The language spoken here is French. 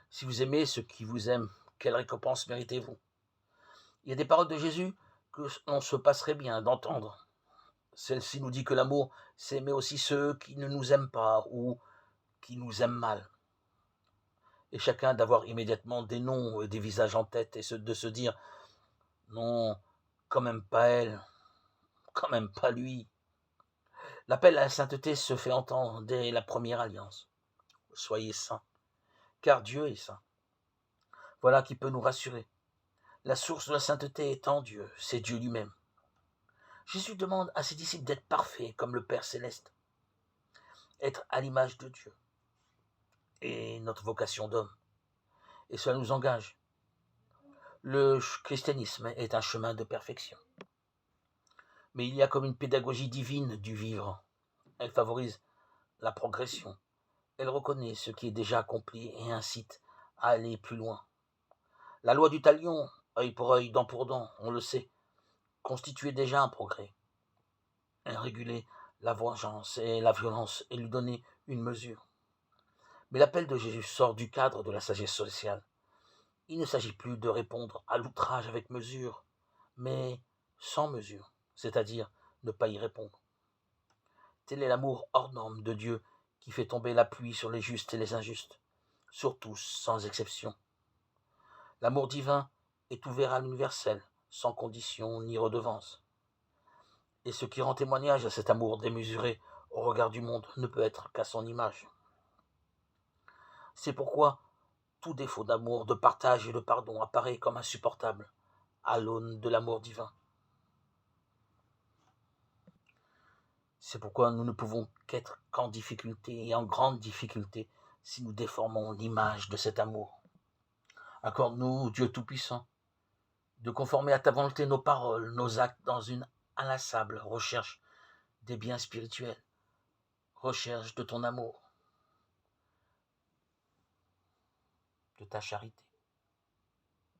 Si vous aimez ceux qui vous aiment, quelle récompense méritez-vous? Il y a des paroles de Jésus que l'on se passerait bien d'entendre. Celle-ci nous dit que l'amour, c'est aimer aussi ceux qui ne nous aiment pas ou qui nous aiment mal. Et chacun d'avoir immédiatement des noms et des visages en tête et de se dire non, quand même pas elle, quand même pas lui. L'appel à la sainteté se fait entendre dès la première alliance. Soyez saints, car Dieu est saint. Voilà qui peut nous rassurer. La source de la sainteté est en Dieu, c'est Dieu lui-même. Jésus demande à ses disciples d'être parfaits comme le Père céleste, être à l'image de Dieu et notre vocation d'homme. Et cela nous engage. Le christianisme est un chemin de perfection. Mais il y a comme une pédagogie divine du vivre. Elle favorise la progression. Elle reconnaît ce qui est déjà accompli et incite à aller plus loin. La loi du talion, œil pour œil, dent pour dent, on le sait, constituait déjà un progrès. Elle régulait la vengeance et la violence et lui donnait une mesure. Mais l'appel de Jésus sort du cadre de la sagesse sociale. Il ne s'agit plus de répondre à l'outrage avec mesure, mais sans mesure, c'est-à-dire ne pas y répondre. Tel est l'amour hors norme de Dieu qui fait tomber la pluie sur les justes et les injustes, sur tous sans exception. L'amour divin est ouvert à l'universel, sans condition ni redevance. Et ce qui rend témoignage à cet amour démesuré au regard du monde ne peut être qu'à son image. C'est pourquoi tout défaut d'amour, de partage et de pardon apparaît comme insupportable à l'aune de l'amour divin. C'est pourquoi nous ne pouvons qu'être qu'en difficulté et en grande difficulté si nous déformons l'image de cet amour. Accorde-nous, Dieu Tout-Puissant, de conformer à ta volonté nos paroles, nos actes dans une inlassable recherche des biens spirituels, recherche de ton amour, de ta charité.